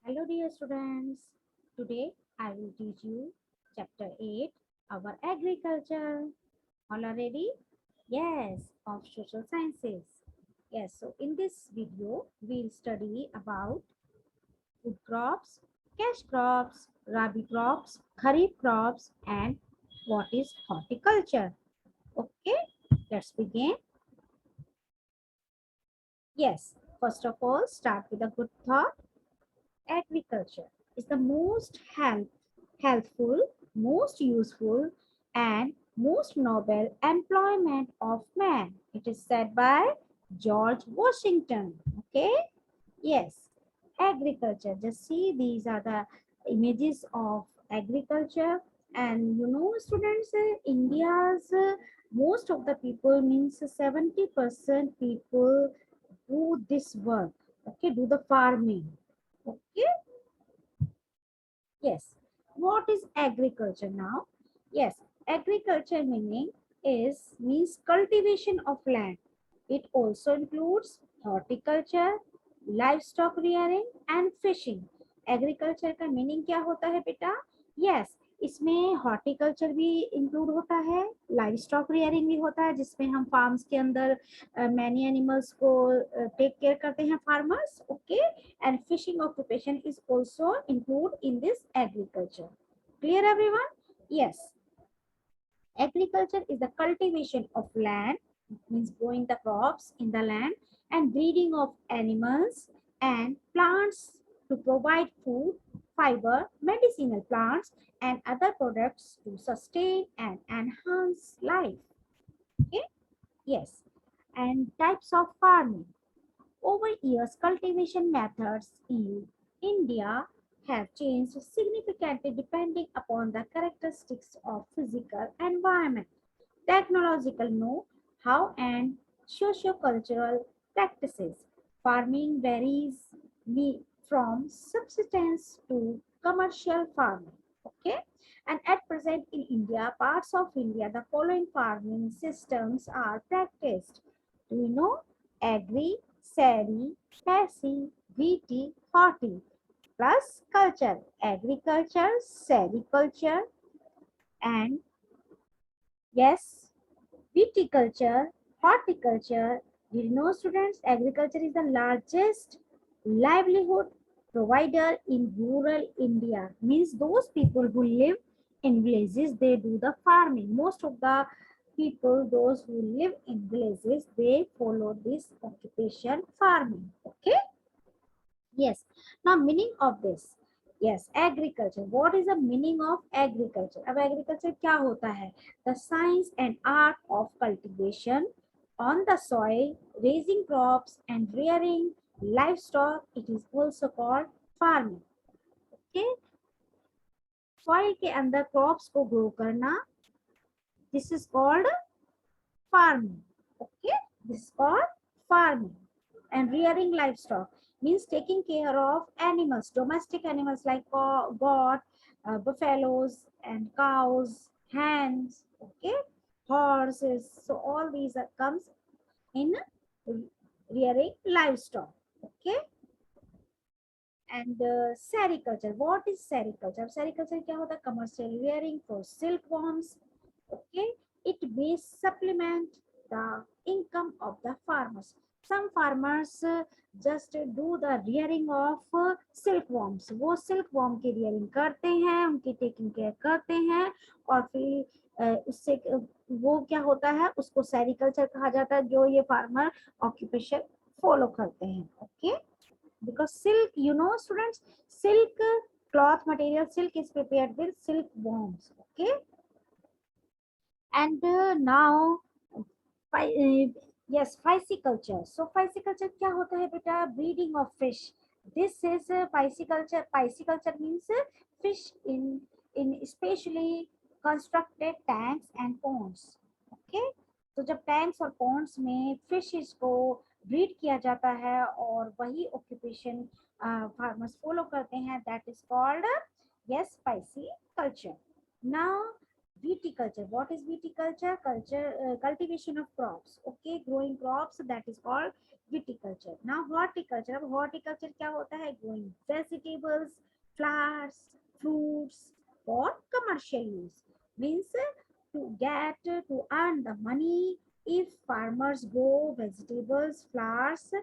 Hello dear students, today I will teach you chapter 8, our agriculture. All are ready? Yes, of social sciences. Yes, so in this video we'll study about food crops, cash crops, Rabi crops, Kharif crops and what is horticulture. Okay, let's begin. Yes, first of all start with a good thought. Agriculture is the most healthful, most useful, and most noble employment of man. It is said by George Washington. Okay? Yes. Agriculture. Just see, these are the images of agriculture. And you know, students, India's most of the people means 70% people do this work. Okay, do the farming. Okay. Yes. What is agriculture now? Yes, agriculture means cultivation of land. It also includes horticulture, livestock rearing and fishing. Agriculture का meaning क्या होता है बेटा? Yes, इसमें horticulture भी include होता है, live stock rearing भी होता है जिसमें हम फार्म्स के अंदर मैनी एनिमल्स को टेक केयर करते हैं farmers. Okay, and fishing occupation is also included in this agriculture. Clear everyone? Yes. Agriculture is the cultivation of land, means growing the crops in the land and breeding of animals and plants to provide food, fiber, medicinal plants and other products to sustain and enhance life. Okay? Yes. And types of farming. Over years, cultivation methods in India have changed significantly depending upon the characteristics of physical environment, technological know-how, and socio-cultural practices. Farming varies from subsistence to commercial farming. Okay, and at present in India, parts of India, the following farming systems are practiced. Do you know? Agri, Seri, Pasi, Viti, Horti, plus culture, agriculture, sericulture, and yes, viticulture, horticulture. Did you know, students, agriculture is the largest livelihood provider in rural India. Means those people who live in villages, they do the farming. Most of the people, those who live in villages, they follow this occupation farming. Okay. Yes. Now, meaning of this. Yes, agriculture. What is the meaning of agriculture? अब agriculture क्या होता है? The science and art of cultivation on the soil, raising crops and rearing livestock. It is also called farming. Okay, soil के अंदर crops को grow करना. This is called farming. Okay, this is called farming. And rearing livestock means taking care of animals, domestic animals like goat, buffaloes and cows, hens, okay, horses. So all these comes in rearing livestock. Okay. And sericulture. What is sericulture? Sericulture क्या होता है? Commercial rearing for silkworms. Okay, it may supplement the income of the farmers. Some farmers just do the rearing of silkworms. वो silkworm की rearing करते हैं, उनकी taking care करते हैं और फिर उससे वो क्या होता है, उसको sericulture कहा जाता है, जो ये farmer occupation follow करते हैं. Okay, because silk, you know students, silk cloth material, silk is prepared with silkworms. Okay. And now yes, pisciculture. So pisciculture क्या होता है बेटा? Breeding of fish. This is pisciculture. Pisciculture means fish in especially constructed tanks and ponds. Okay, तो जब tanks और Pond's में fishes को breed किया जाता है और वही ऑक्यूपेशन फार्मर्स फॉलो करते हैं, that is called yes, pisciculture. Now Viticulture. What is viticulture? Cultivation of crops. Okay, growing crops, that is called viticulture. Now horticulture. अब horticulture क्या होता है? Growing vegetables, flowers, fruits for commercial use. Means to earn the money. If farmers grow vegetables, flowers,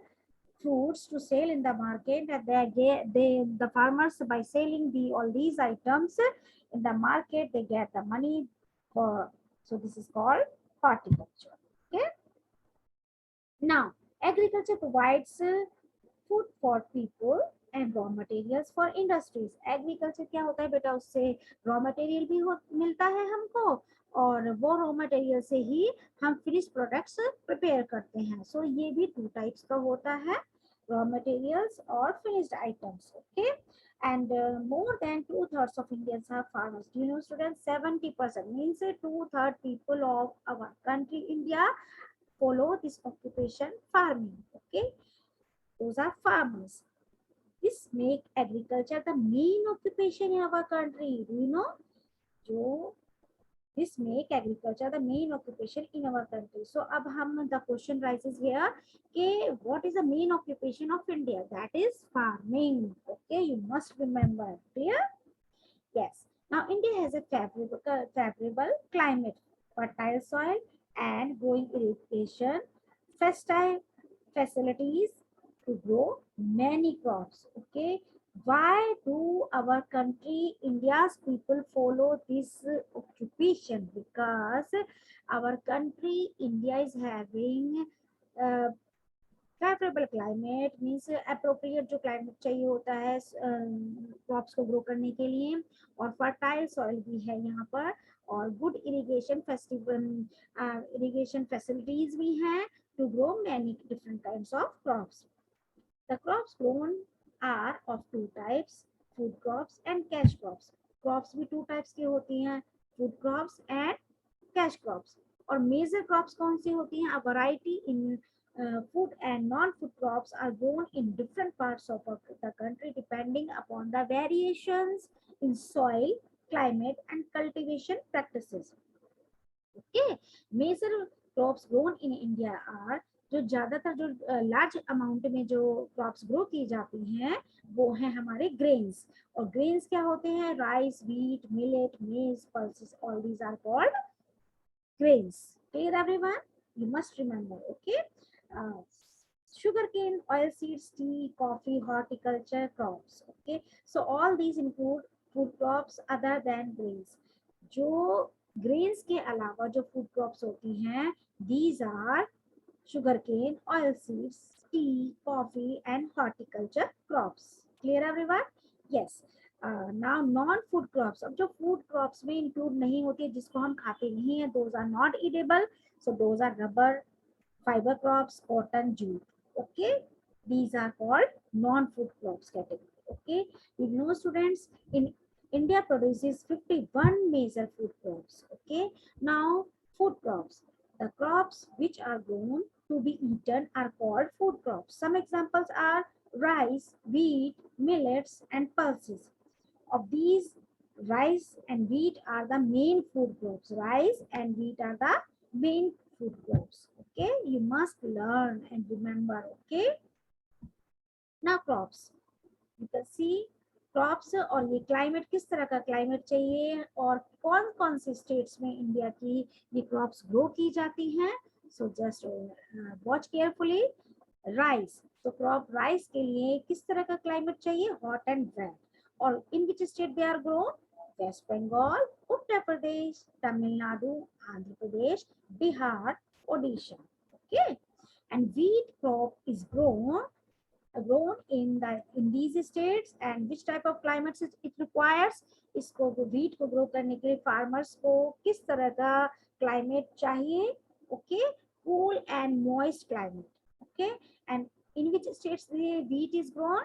fruits to sell in the market, and the farmers, by selling all these items in the market, they get the money for. So this is called horticulture. Okay. Now agriculture provides food for people and raw materials for industries. Agriculture क्या होता है बेटा? उससे raw material भी मिलता है हमको, और वो रॉ मटेरियल से ही हम फिनिश प्रोडक्ट्स प्रिपेयर करते हैं. सो ये भी टू टाइप्स का होता है, रॉ मटेरियल्स और finished items. Okay. And more than 2/3 of Indians are farmers. Do you know, students? 70% means 2/3 people of our country, India, follow this occupation, farming. Okay, those are farmers. This make agriculture the main occupation in our country. Do you know? So this make agriculture the main occupation in our country. So अब हम, the question rises here, okay, what is the main occupation of India? That is farming. Okay, you must remember. Clear? Yes. Now India has a favorable climate, fertile soil, and growing irrigation facilities to grow many crops. Okay. Why do our country, India's people, follow this occupation? Because our country, India, is having favourable climate, means appropriate जो climate चाहिए होता है crops को grow करने के लिए, और fertile soil भी है यहाँ पर, और गुड इरिगेशन फैसिलिटीज भी हैं to grow many different kinds of crops. The crops grown are of two types, food crops and cash crops. Crops भी टू टाइप्स की होती हैं, food crops and cash crops. और मेजर क्रॉप्स कौन सी होती हैं? A variety in food and non-food crops are grown in different parts of the country depending upon the variations in soil, climate and cultivation practices. Okay, major crops grown in India are, जो ज्यादातर जो large amount में जो crops grow की जाती हैं वो हैं हमारे ग्रेन्स. और ग्रेन्स क्या होते हैं? Rice, wheat, millet, maize, pulses, all these are called grains. Clear everyone? You must remember. Okay. Sugarcane, oilseeds, tea, coffee, horticulture crops. Okay, so all these include food crops other than grains. जो grains के अलावा जो food crops होती हैं, these are sugarcane, oilseeds, tea, coffee, and horticulture crops. Clear everyone? Yes. Now non-food crops. अब जो food crops में include नहीं होती है, जिसको हम खाते नहीं हैं, those are not edible. So those are rubber, fiber crops, cotton, jute. Okay, these are called non-food crops category. Okay, you know, students, in India produces 51 major food crops. Okay, now food crops, the crops which are grown to be eaten are called food crops. Some examples are rice, wheat, millets and pulses. Of these, rice and wheat are the main food crops. Rice and wheat are the main food crops. Okay, you must learn and remember. Okay, now crops, you can see crops. और ये climate, किस तरह का climate चाहिए और कौन कौन से स्टेट्स में इंडिया की ये क्रॉप्स ग्रो की जाती हैं. So just watch carefully. Rice, तो क्रॉप राइस के लिए किस तरह का क्लाइमेट चाहिए? Hot and wet. और in which state they are grown? West Bengal, Uttar Pradesh, Tamil Nadu, Andhra Pradesh, Bihar, Odisha. Okay, and wheat crop is grown in these states. And which type of climates it requires? इसको wheat को grow करने के लिए farmers को किस तरह का climate चाहिए? Okay, cool and moist climate. Okay, and in which states the wheat is grown?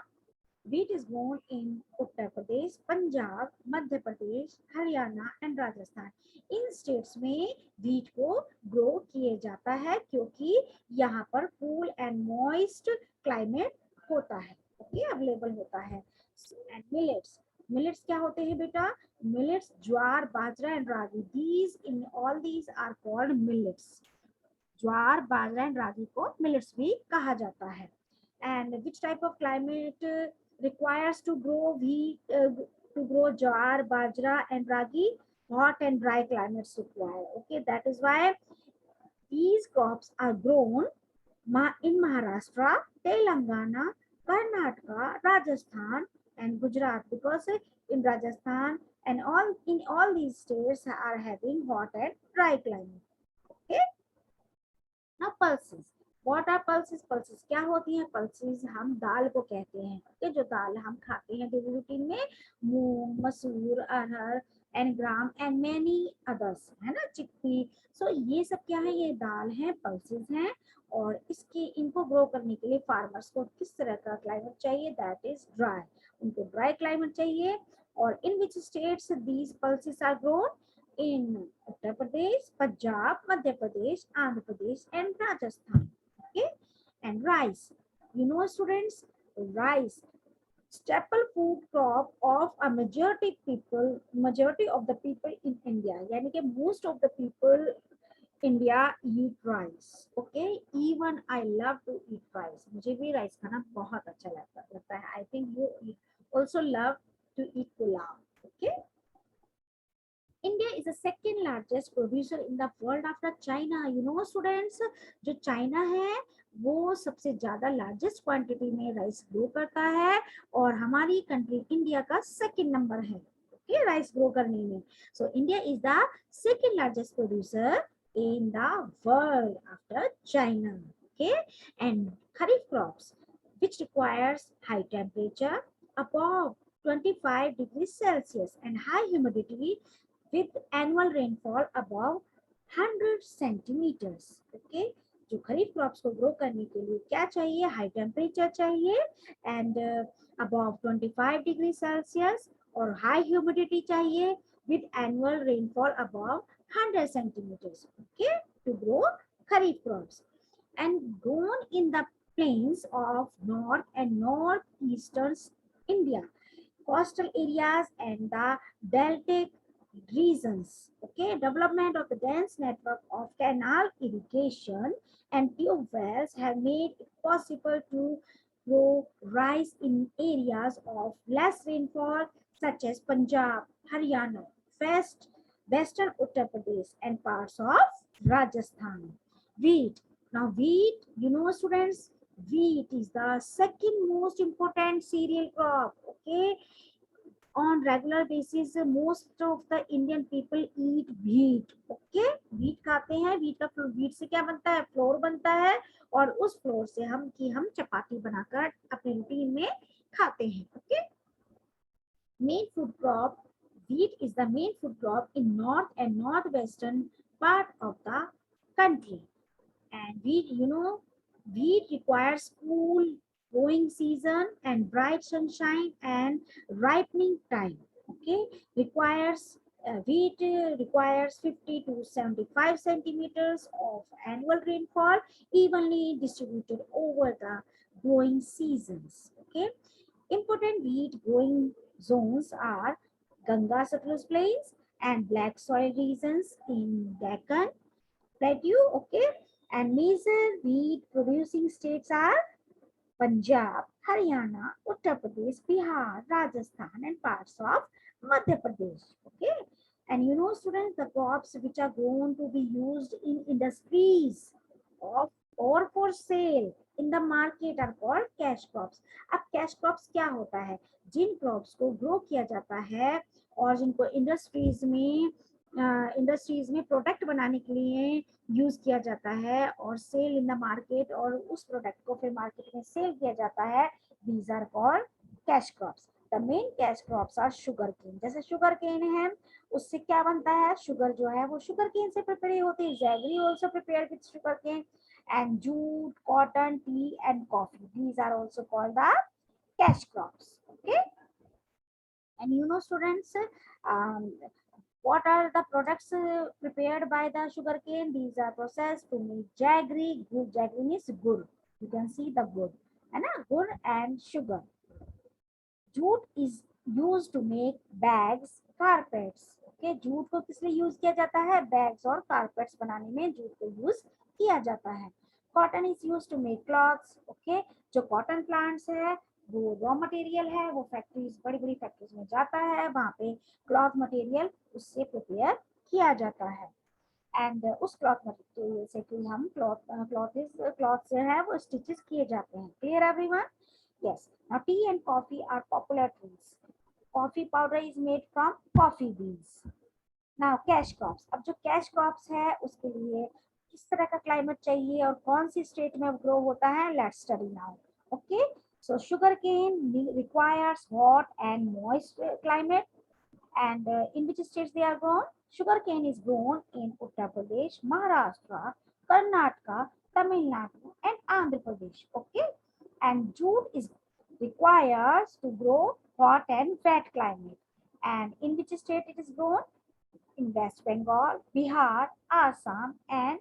Wheat is grown in Uttar Pradesh, Punjab, Madhya Pradesh, Haryana and Rajasthan. In states में wheat को grow किए जाता है क्योंकि यहाँ पर cool and moist climate होता है. ओके, अवेलेबल होता है. एंड मिलेट्स, Millets क्या होते हैं बेटा? Millets, jowar, bajra and ragi. All these are called millets. Jowar, bajra and ragi को मिलेट्स भी कहा जाता है. And which type of climate requires to grow wheat, to grow jowar, bajra and ragi? Hot and dry climates require. Okay, that is why these crops are grown in Maharashtra, Telangana, Karnataka, Rajasthan and Gujarat, because in Rajasthan and all these states are having hot and dry climate. Okay. ना pulses. What are pulses? Pulses क्या होती हैं? Pulses हम दाल को कहते हैं. Okay, जो दाल हम खाते हैं डेली रूटीन में, moong, masoor, arhar and gram and many others, है ना, चिकपी. सो ये सब क्या है? ये दाल है, पल्सेस हैं. और इसके इनको ग्रो करने के लिए फार्मर्स को किस तरह का क्लाइमेट चाहिए? That is dry. उनको ड्राई क्लाइमेट चाहिए. और in which states these pulses are grown? In Uttar Pradesh, Punjab, Madhya Pradesh, Andhra Pradesh, and Rajasthan. Okay, and rice. You know, students, rice, staple food crop of a majority of the people in India. यानी कि most of the people India eat rice. Okay, even I love to eat rice. मुझे भी rice खाना बहुत अच्छा लगता है. I think you also love to eat pulao. Okay. India is the second largest producer in the world after China. You know students, जो China है वो सबसे ज्यादा लार्जेस्ट क्वांटिटी में राइस ग्रो करता है और हमारी कंट्री इंडिया का सेकंड नंबर है. ओके, राइस ग्रो करने में. So India is the second largest producer in the world after China. Okay, and Kharif crops, which requires high temperature above 25 degrees Celsius and high humidity with annual rainfall above 100 centimeters. Okay, जो खरीफ crops को grow करने के लिए क्या चाहिए? High temperature चाहिए and above 25 degree Celsius और high humidity चाहिए with annual rainfall above 100 centimeters. Okay, to grow kharif crops and grown in the plains of north and northeastern India, coastal areas and the deltic regions. Okay, development of the dense network of canal irrigation and tube wells have made it possible to grow rice in areas of less rainfall such as Punjab, Haryana, Western Uttar Pradesh and parts of Rajasthan. Wheat. Now wheat, you know students, wheat is the second most important cereal crop. Okay, on regular basis most of the Indian people eat wheat. Okay, wheat खाते हैं. wheat से क्या बनता है? Floor बनता है और उस फ्लोर से हम चपाती बनाकर अपने रूटीन में खाते हैं. Okay, main food crop. Wheat is the main food crop in north and northwestern part of the country. And wheat requires cool growing season and bright sunshine and ripening time. Okay, wheat requires 50 to 75 centimeters of annual rainfall evenly distributed over the growing seasons. Okay, important wheat growing zones are Ganga Satluj plains and black soil regions in Deccan Plateau. Okay, and major wheat producing states are Punjab, Haryana, Uttar Pradesh, Bihar, Rajasthan, and parts of Madhya Pradesh. Okay, and you know, students, the crops which are grown to be used in industries of or for sale in the market are called cash crops. अब cash crops क्या होता है? जिन crops को grow किया जाता है और जिनको इंडस्ट्रीज में प्रोडक्ट बनाने के लिए यूज किया जाता है और सेल इन द मार्केट और उस प्रोडक्ट को फिर मार्केट में सेल किया जाता है. These are called cash crops. The main cash crops are sugar cane. जैसे शुगर केन है, उससे क्या बनता है? शुगर जो है वो शुगर केन से प्रिपेयर होती है. Jaggery also prepare with sugar cane and jute, cotton, tea and coffee. These are also called the cash crops. Okay, and you know students, what are the products prepared by the sugarcane? These are processed to make jaggery. Jaggery means gur. You can see the gur, and gur and sugar. Jute is used to make bags, carpets. Okay, jute को किस लिए use किया जाता है? Bags और carpets बनाने में jute को यूज किया जाता है. Cotton is use to make clothes. Okay, जो कॉटन प्लांट्स है वो रॉ मटेरियल है, वो फैक्ट्रीज, बड़ी बड़ी फैक्ट्रीज में जाता है, वहां पे क्लॉथ मटेरियल उससे प्रिपेयर किया जाता है. एंड उस क्लॉथ मटेरियल से फिर हम क्लॉथ से है वो स्टिचेस किए जाते हैं. Clear everyone? Yes. Now tea and coffee are popular trees. Coffee powder is made from coffee beans. Now cash crops. अब जो कैश क्रॉप्स है उसके लिए किस तरह का क्लाइमेट चाहिए और कौन सी स्टेट में ग्रो होता है? Let's study now. Okay, so sugar cane requires hot and moist climate. And in which states they are grown? Sugarcane is grown in Uttar Pradesh, Maharashtra, Karnataka, Tamil Nadu, and Andhra Pradesh. Okay, and jute is requires to grow hot and wet climate. And in which state it is grown? In West Bengal, Bihar, Assam, and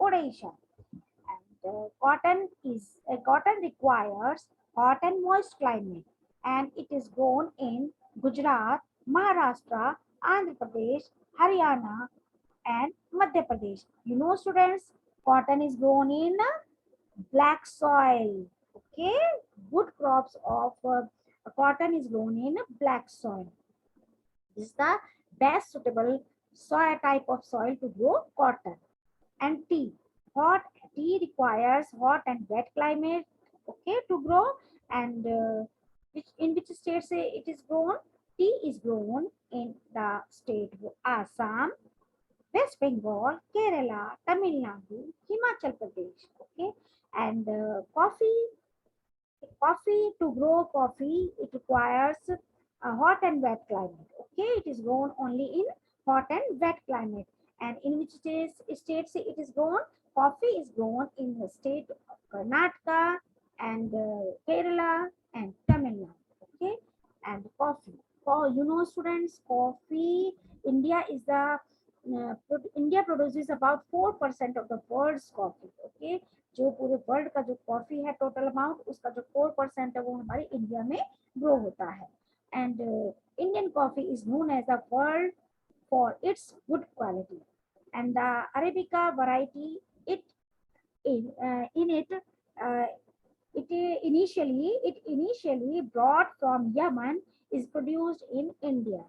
Odisha. And cotton requires hot and moist climate, and it is grown in Gujarat, Maharashtra, Andhra Pradesh, Haryana, and Madhya Pradesh. You know, students, cotton is grown in black soil. Okay, good crops of cotton is grown in black soil. This is the best suitable soil type of soil to grow cotton. And tea. Hot tea requires hot and wet climate, okay, to grow. And which in which states it is grown? Tea is grown in the state of Assam, West Bengal, Kerala, Tamil Nadu, Himachal Pradesh. Okay, and coffee, to grow coffee, it requires a hot and wet climate. Okay, it is grown only in hot and wet climate. And in which states it is grown? Coffee is grown in the state of Karnataka and Kerala and Tamil Nadu. Okay, and coffee. You know, students, coffee. India produces about 4% of the world's coffee. Okay, जो पूरे world का जो coffee है total amount उसका जो 4% है वो हमारे इंडिया में ग्रो होता है. And Indian coffee is known as the world for its good quality. And the arabica variety it in uh, it initially brought from Yemen is produced in India,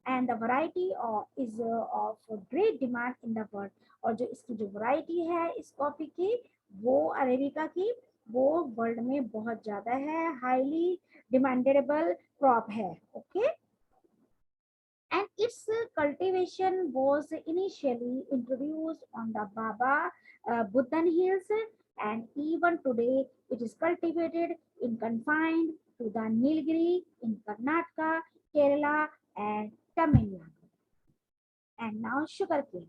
and the variety of great demand in the world. और जो इसकी जो variety है इस coffee की वो arabica की वो वर्ल्ड में बहुत ज्यादा है, हाईली डिमांडेबल क्रॉप है. Okay, and its cultivation was initially introduced on the Baba Budan Hills, and even today it is cultivated in confined to the Nilgiri in Karnataka, Kerala, and Tamil Nadu. And now sugarcane.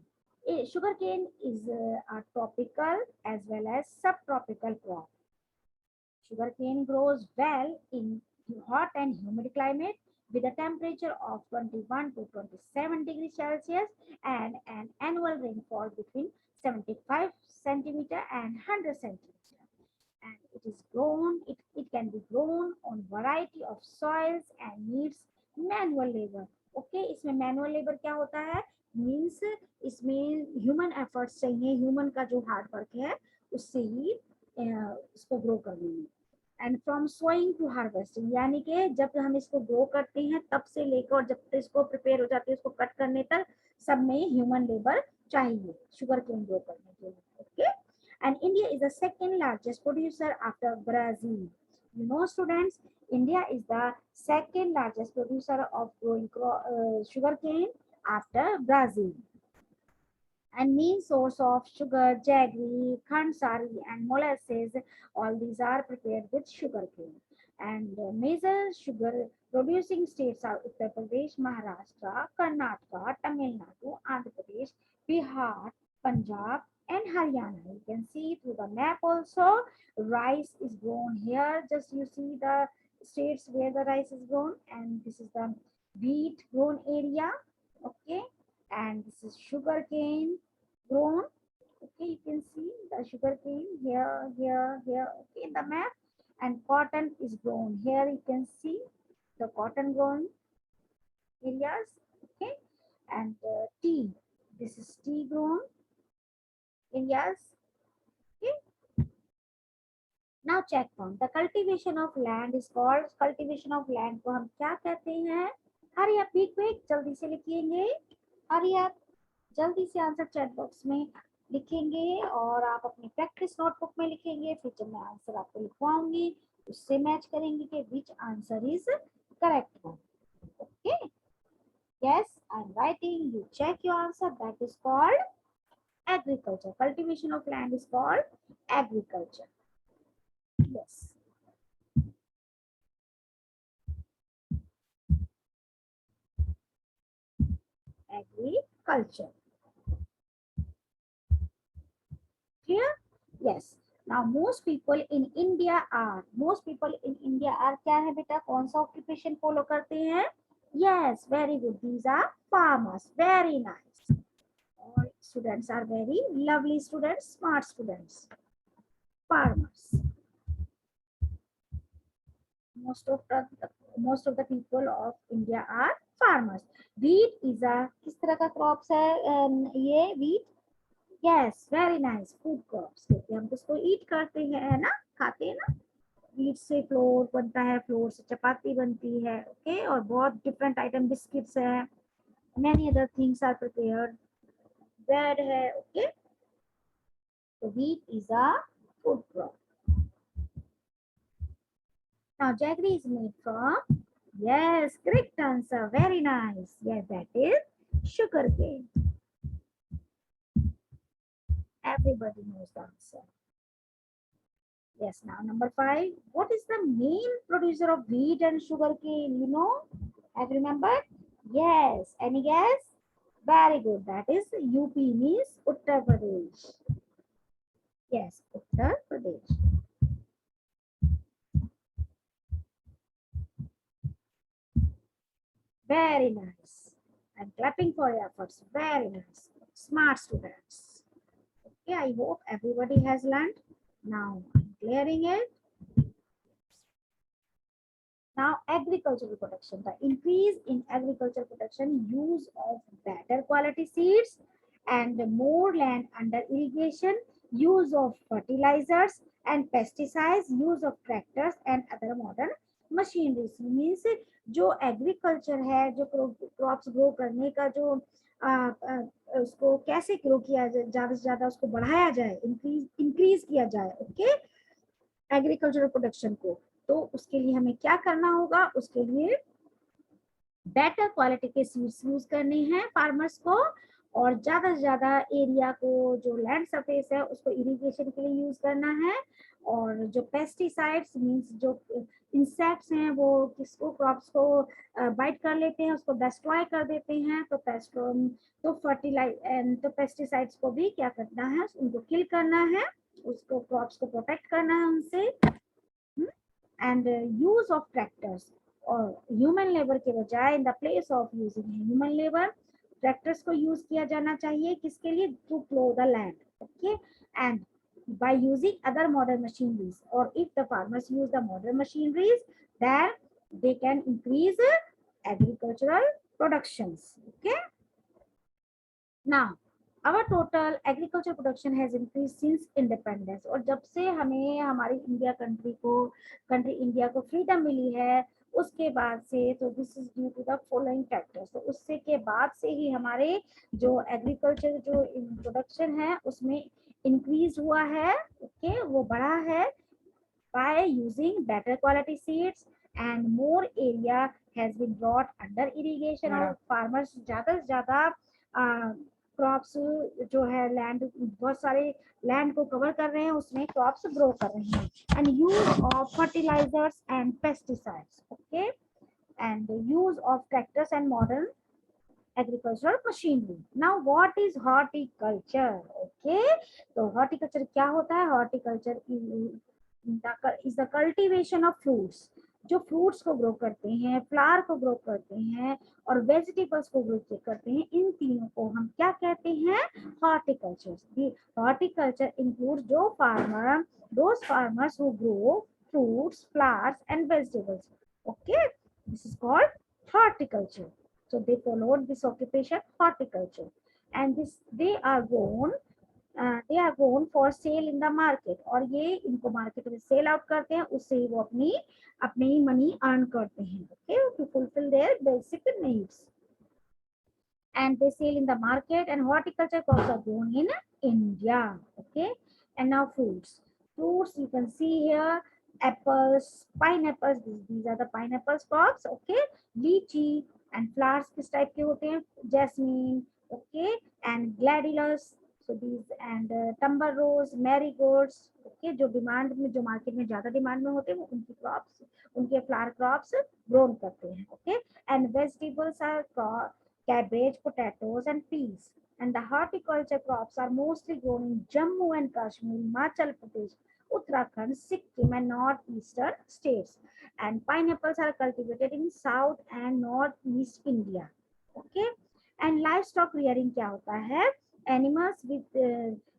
Sugarcane is a tropical as well as subtropical crop. Sugarcane grows well in hot and humid climate with a temperature of 21 to 27 degrees Celsius and an annual rainfall between 75 centimeter and 100 centimeter. And it can be grown on variety of soils and needs manual labor. Okay, इसमें manual labor क्या होता है? Means इसमें human efforts चाहिए, human का जो hard work है उससे ही इसको ग्रो करने में. And from sowing to harvesting, यानी कि जब हम इसको ग्रो करते हैं तब से लेकर और जब तक इसको प्रिपेयर हो जाती है इसको कट करने तक सब में ह्यूमन लेबर चाहिए शुगर केन ग्रो करने के लिए. Okay, and India is the second largest producer after Brazil. You know, students, India is the second largest producer of growing sugarcane after Brazil. And main source of sugar, jaggery, khansari, and molasses. All these are prepared with sugarcane. And major sugar producing states are Uttar Pradesh, Maharashtra, Karnataka, Tamil Nadu, Andhra Pradesh, Bihar, Punjab, and Haryana. You can see through the map also. Rice is grown here. Just you see the states where the rice is grown, and this is the wheat grown area. Okay, and this is sugar cane grown. Okay, you can see the sugar cane here, here, okay, in the map. And cotton is grown here. You can see the cotton grown. areas. Okay, and tea. This is tea grown areas. Okay. Now check on the cultivation of land is called cultivation of land को हम क्या कहते हैं? Hurry up, be quick, जल्दी से लिखिएंगे. Hurry up, जल्दी से answer chat box में लिखेंगे और आप अपनी प्रैक्टिस नोटबुक में लिखेंगे. फिर जब मैं आंसर आपको लिखवाऊंगी उससे मैच करेंगे कि which answer is correct one. Okay, yes I am writing, you check your answer. That is called agriculture. Cultivation of land is called agriculture. Yes. Agriculture. Clear? Yes. Now most people in India are क्या है बेटा? कौन सा occupation follow करते हैं? Yes, very good. These are farmers. Very nice. All students are very lovely students, smart students. Farmers. Most of the people of India are farmers. Wheat is a किस तरह का crops है? ये wheat. Yes, very nice. Food crops. क्योंकि हम इसको eat करते हैं, है ना? खाते हैं ना? Wheat से फ्लोर बनता है, फ्लोर से चपाती बनती है. ओके, और बहुत डिफरेंट आइटम बिस्किट्स है. Many other things are prepared. Bread है. Okay, so wheat is a food crop. Now jaggery is made from, yes, correct answer. Very nice. Yes, that is sugarcane. Everybody knows the answer. Yes, now number 5. What is the main producer of wheat and sugarcane? You know? Have you remembered? Yes. Any guess? Very good. That is UP, means Uttar Pradesh. Yes, Uttar Pradesh. Very nice. I'm clapping for your efforts. Very nice. Smart students. Okay, I hope everybody has learned. Now I'm clearing it. Now agricultural production. The increase in agricultural production, use of better quality seeds and more land under irrigation, use of fertilizers and pesticides, use of tractors and other modern machineries. Means जो agriculture है, जो crops grow करने का जो उसको कैसे grow किया जाए, ज्यादा से ज्यादा उसको बढ़ाया जाए, इंक्रीज किया जाए. ओके, एग्रीकल्चरल प्रोडक्शन को, तो उसके लिए हमें क्या करना होगा? उसके लिए बेटर क्वालिटी के सीड्स यूज करने हैं फार्मर्स को, और ज्यादा से ज्यादा एरिया को, जो लैंड सरफेस है, उसको इरिगेशन के लिए यूज करना है. और जो पेस्टिसाइड्स मींस जो इंसेक्ट्स हैं वो किसको, क्रॉप्स को बाइट कर लेते हैं, उसको डिस्ट्रॉय कर देते हैं. तो पेस्टिसाइड्स को भी क्या करना है? उनको किल करना है, उसको क्रॉप्स को प्रोटेक्ट करना है उनसे. एंड यूज ऑफ ट्रैक्टर्स, और ह्यूमन लेबर के बजाय, in the place of using human labour, tractors को यूज किया जाना चाहिए. किसके लिए? To plough the land. Okay, and by using other modern machineries, or if the farmers use the modern machineries, then they can increase agricultural productions. Okay, now our total agriculture production has increased since independence. और जब से हमें हमारी country India को freedom मिली है, उसके बाद से, तो this is due to the following factors. तो उससे के बाद से ही हमारे जो एग्रीकल्चर जो प्रोडक्शन है उसमें इंक्रीज हुआ है. ओके, वो बढ़ा है by using better quality seeds, and more area has been brought under irrigation. और farmers ज्यादा से ज्यादा क्रॉप्स जो है, लैंड, बहुत सारे लैंड को कवर कर रहे हैं, उसमें क्रॉप्स ग्रो कर रहे हैं. And use of fertilisers and pesticides. Okay, and use of tractors and modern agricultural machinery. Now what is horticulture? Okay, तो horticulture क्या होता है? Horticulture is the cultivation of fruits. जो फ्रूट्स को ग्रो करते हैं, फ्लावर को ग्रो करते हैं, और वेजिटेबल्स को ग्रो करते हैं, इन तीनों को हम क्या कहते हैं? Horticulture. Horticulture includes those farmers who grow fruits, flowers and vegetables. Okay, this is called horticulture. So they followed this occupation, horticulture, and this they are grown for sale in the market, और ये इनको market में sell out करते हैं, उससे ही वो अपने ही money earn करते हैं, okay, to fulfill their basic needs. And they sell in the market, and horticulture crops are grown in India. Okay, and now fruits. Fruits you can see here, apples, pineapples. These are the pineapples crops. Okay, lychee and flowers किस type के होते हैं? Jasmine. Okay, and gladiolas. So these and tumber rose, marigolds. Okay, जो demand में, जो market में ज्यादा demand में होते हैं, वो उनकी क्रॉप्स, उनके फ्लावर क्रॉप्स ग्रोन करते हैं. Okay, and vegetables are cabbage, potatoes, and peas. And the horticulture crops are mostly grown in Jammu and Kashmir, Himachal Pradesh, Uttarakhand, Sikkim, and northeastern states. And pineapples are cultivated in South and Northeast India. Okay. And livestock rearing क्या होता है? Animals with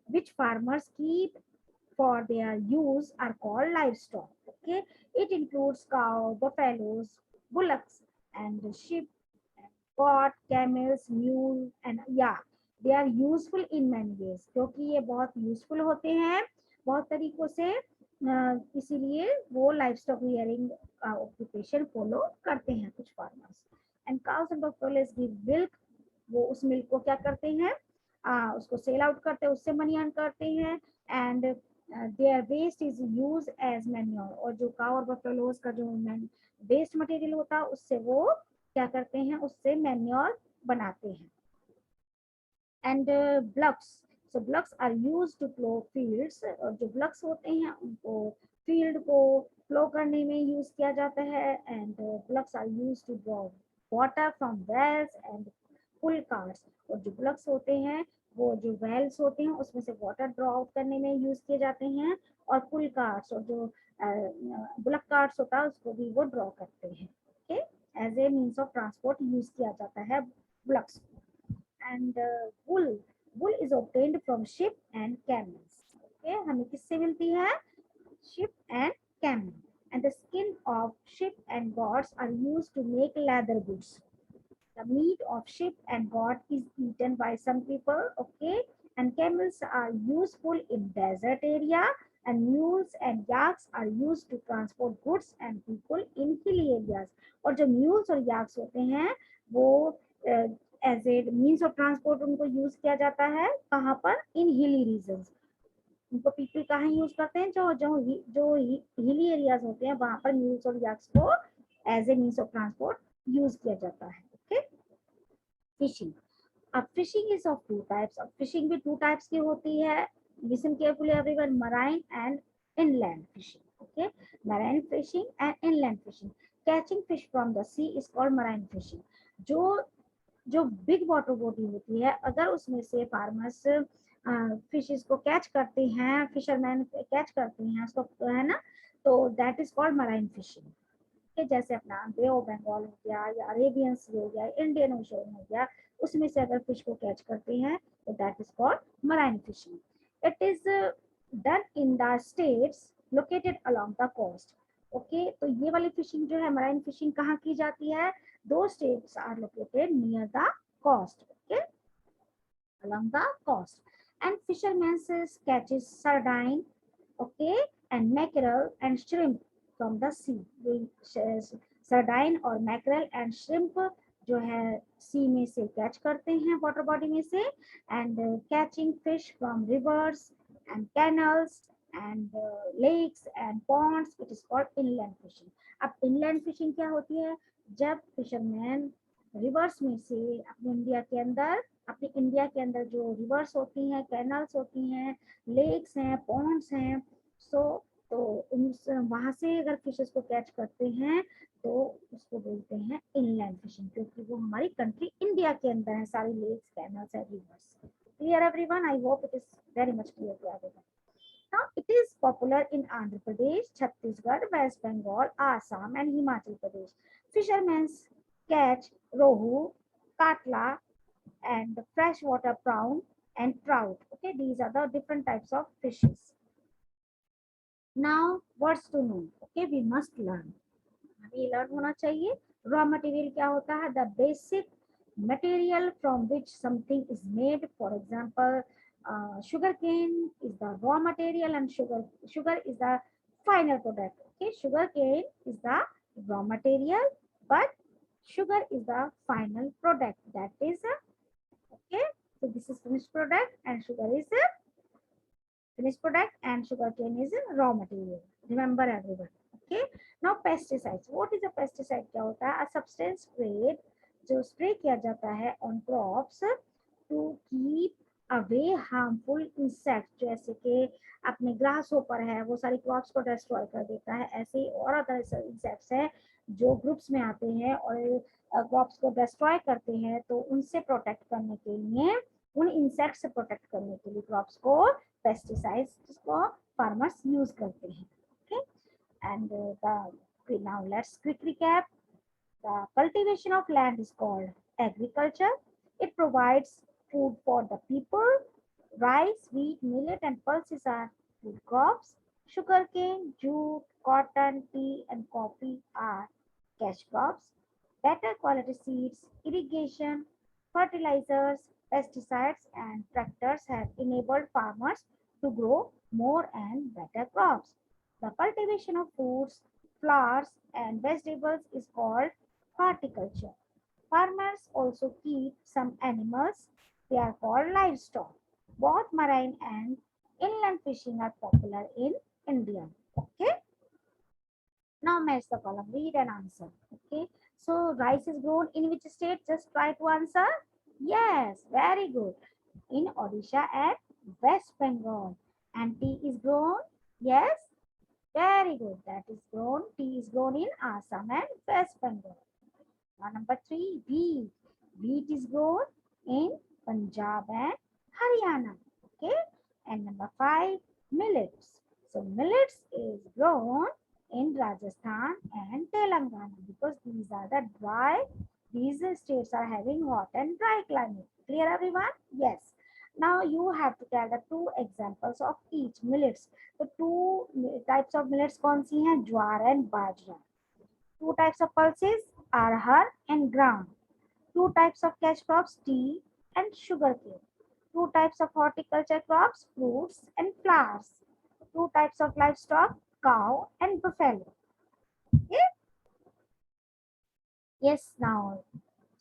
which farmers keep for their use are called livestock. Okay. It includes cow, buffaloes, bullocks, and sheep, goat, camels, mule, and yeah, they are useful in many ways. क्योंकि ये बहुत useful होते हैं बहुत तरीकों से, इसीलिए वो लाइफ स्टॉक रियरिंग का ऑक्यूपेशन फॉलो करते हैं कुछ farmers. And cows and buffaloes give milk, वो उस मिल्क को क्या करते हैं, उसको सेल आउट करते हैं, उससे मनी अर्न करते हैं. And their waste is use as manure, और जो काउ और बफेलोज का जो वेस्ट मटेरियल होता है उससे वो क्या करते हैं, उससे मैन्योर बनाते हैं. And bullocks, so bullocks are used to plough fields, और जो ब्लक्स होते हैं उनको फील्ड को फ्लो करने में यूज किया जाता है. And bullocks are used to draw water from wells and pull carts, और जो ब्लक्स होते हैं वो जो वेल्स होते हैं उसमें से वाटर ड्रॉ आउट करने में यूज किए जाते हैं, और पुल कार्ट्स, और जो ब्लक कार्ट्स होता है उसको भी वो ड्रॉ करते हैं. Okay, as a means of transport use किया जाता है bullocks. And wool is obtained from sheep and camels. Okay, हमें किससे मिलती है? Sheep and camel. And the skin of sheep and goats are used to make leather goods. The meat of sheep and goat is eaten by some people. Okay, and camels are useful in desert area, and mules and yaks are used to transport goods and people in hilly areas. और जो mules और yaks होते हैं वो as a means of transport उनको use किया जाता है. कहाँ पर? इन हिली रीजन्स. उनको पीपल कहाँ यूज करते हैं? जो जो जो हिली एरियाज होते हैं वहां पर mules और yaks को as a means of transport use किया जाता है. Okay, fishing. अब fishing is of two types. अब फिशिंग भी टू टाइप्स की होती है. Listen carefully everyone, marine and inland fishing. Okay, marine fishing and inland fishing. Catching fish from the sea is called marine fishing. जो big water body होती है, अगर उसमें से फार्मर्स फिशेस को कैच करते हैं, फिशरमैन कैच करते हैं उसको, है ना, तो that is called marine fishing. जैसे अपना बे ऑफ बंगाल हो गया, या अरेबियन सी हो गया, इंडियन ओशन हो गया, उसमें से अगर फिश को कैच करते हैं तो that is called marine fishing. It is done in the states located along the coast. Okay, तो ये वाली फिशिंग जो है, मराइन फिशिंग कहाँ की जाती है? दो states are located near the coast. Okay, along the coast. And fishermen catches sardine, okay, and mackerel and shrimp from the sea. Sardine और mackerel and shrimp जो है सी में से कैच करते हैं, वाटर बॉडी में से. And catching fish from rivers and canals and lakes and ponds, it is called inland fishing. अब इनलैंड फिशिंग क्या होती है? जब फिशरमैन रिवर्स में से अपने इंडिया के अंदर जो रिवर्स होती हैं, कैनल्स होती हैं, लेक्स हैं, पॉन्ड्स हैं, तो वहां से अगर फिशेस को कैच करते हैं तो उसको बोलते हैं इनलैंड फिशिंग, क्योंकि वो हमारी कंट्री इंडिया के अंदर है, सारी lakes, canals and rivers. Clear everyone? I hope it is very much clear to everyone. Now it is popular in Andhra Pradesh, Chhattisgarh, West Bengal, Assam and Himachal Pradesh. Fishermen catch rohu, katla and freshwater prawn and trout. Okay, these are the different types of fishes. Now what's to know? Okay, we must learn. हमें learn होना चाहिए. Raw material क्या होता है? The basic material from which something is made. For example, sugarcane is the raw material and sugar is the final product. Okay, sugarcane is the raw material, but sugar is the final product. That is okay. So this is finished product and sugar is a finished product and sugarcane is a raw material. Remember everyone. Okay. Now pesticides. What is a pesticide? क्या होता है? A substance sprayed जो spray किया जाता है on crops to keep away harmful insects, जैसे कि अपने ग्रास ऊपर है वो सारी क्रॉप्स को डिस्ट्रॉय कर देता है. ऐसे ही और अदर इंसेक्ट्स हैं जो ग्रुप्स में आते हैं और क्रॉप्स को डिस्ट्रॉय करते हैं. तो उनसे प्रोटेक्ट करने के लिए, उन इंसेक्ट से प्रोटेक्ट करने के लिए क्रॉप्स को पेस्टिसाइड्स जिसको फार्मर्स यूज करते हैं. Okay and the now let's quick recap. The cultivation of land is called agriculture. It provides food for the people. Rice, wheat, millet, and pulses are food crops. Sugarcane, jute, cotton, tea, and coffee are cash crops. Better quality seeds, irrigation, fertilizers, pesticides, and tractors have enabled farmers to grow more and better crops. The cultivation of fruits, flowers, and vegetables is called horticulture. Farmers also keep some animals. They are called livestock. Both marine and inland fishing are popular in India. Okay. Now match the column. Read and answer. Okay. So rice is grown in which state? Just try to answer. Yes, very good. In Odisha and West Bengal. And tea is grown. Yes, very good. That is grown. Tea is grown in Assam and West Bengal. Now number 3, wheat. Wheat is grown in Punjab and Haryana. Okay. And number 5, millets. So millets is grown in Rajasthan and Telangana because these are the dry. These states are having hot and dry climate. Clear everyone? Yes. Now you have to tell the 2 examples of each millets. The 2 types of millets कौन सी हैं? ज्वार and bajra. 2 types of pulses, arhar and gram. 2 types of cash crops, tea and sugarcane. 2 types of horticulture crops, fruits and flowers. 2 types of livestock, cow and buffalo. Okay? Yes, now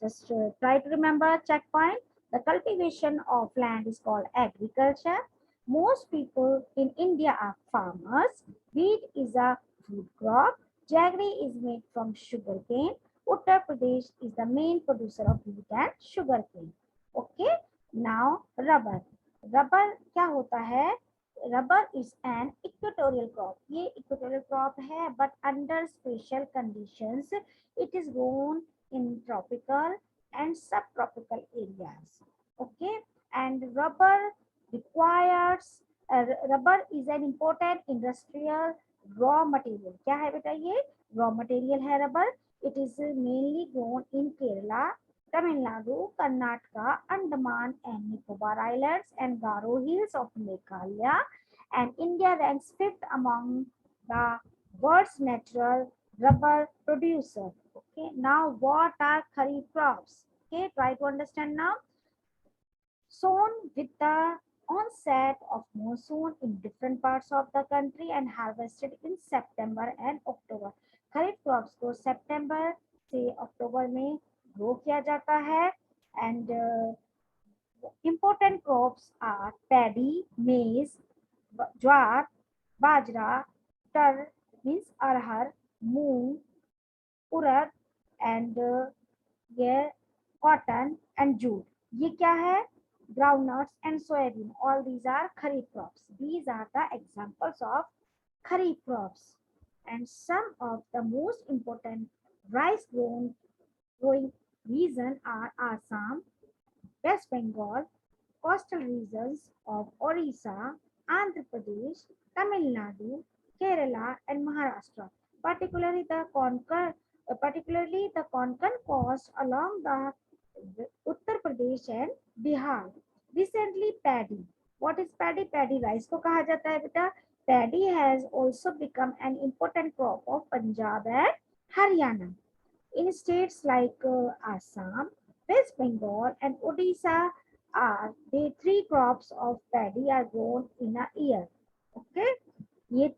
just try to remember checkpoint. The cultivation of land is called agriculture. Most people in India are farmers. Wheat is a food crop. Jaggery is made from sugarcane. Uttar Pradesh is the main producer of wheat and sugarcane. Okay. Now rubber. Rubber क्या होता है? Rubber is an equatorial crop. ये equatorial crop है, but under special conditions, it is grown in tropical and subtropical areas. Okay, and requires rubber is an important industrial raw material. क्या है बेटा ये? Raw material है rubber. It is mainly grown in Kerala, Tamil Nadu, Karnataka, Andaman and Nicobar Islands and Garo Hills of Meghalaya. And India ranks 5th among the world's natural rubber producer. Okay, now what are Kharif crops? Okay, try to understand now. Sown with the onset of monsoon in different parts of the country and harvested in September and October. Kharif crops को सितंबर से अक्टूबर में grow किया जाता है and important crops are paddy, maize, ज्वार, बाजरा, टर means arhar, moong, urad and ये cotton and jute. ये क्या है? Groundnuts and soybean. All these are kharif crops. These are the examples of kharif crops. And some of the most important rice growing region are Assam, West Bengal, coastal regions of Orissa, Andhra Pradesh, Tamil Nadu, Kerala, and Maharashtra. Particularly the Konkan coast along the Uttar Pradesh and Bihar. Recently, paddy. What is paddy? Paddy rice को कहा जाता है बेटा. Paddy has also become an important crop of Punjab and Haryana. In states like Assam, West Bengal and Odisha are the three crops of paddy are grown in a year. Okay, ये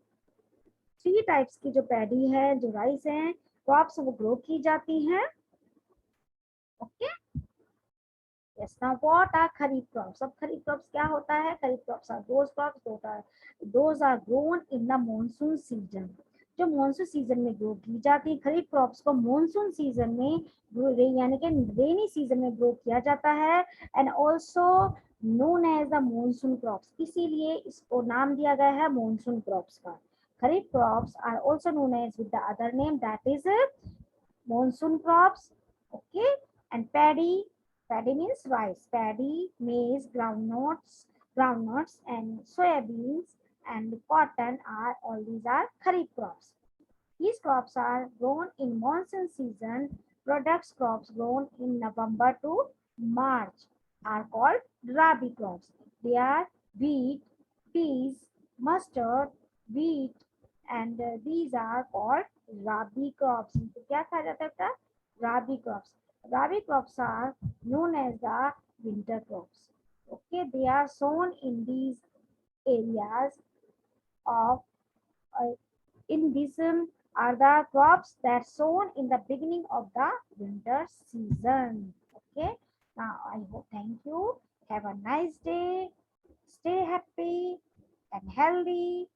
three types की जो paddy है, जो rice है, crops वो grow की जाती हैं. Okay. Yes, now what are kharif crops? अब kharif crops क्या होता है? Kharif crops are those crops those are grown in the monsoon season. जो मॉनसून सीजन में ग्रो की जाती है. खरीफ क्रॉप्स को मॉनसून सीजन में यानी कि रेनी सीजन में ग्रो किया जाता है. And also known as the monsoon crops, इसीलिए इसको नाम दिया गया है मॉनसून क्रॉप्स का. Kharif crops are also known as with the other name, that is monsoon crops. Okay. And paddy means rice. Paddy, maize, groundnuts and soybeans and cotton are all these are kharif crops. These crops are grown in monsoon season. Products crops grown in November to March are called Rabi crops. They are wheat, peas, mustard, wheat, and these are called Rabi crops. इनको क्या कहा जाता है बेटा? Rabi crops. Rabi crops are known as the winter crops. Okay, they are sown in these areas of in this are the crops that sown in the beginning of the winter season. Okay, now I hope, thank you, have a nice day, stay happy and healthy,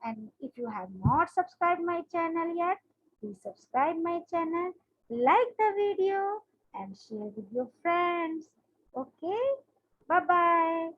and if you have not subscribed my channel yet, please subscribe my channel, like the video and share with your friends. Okay, bye bye.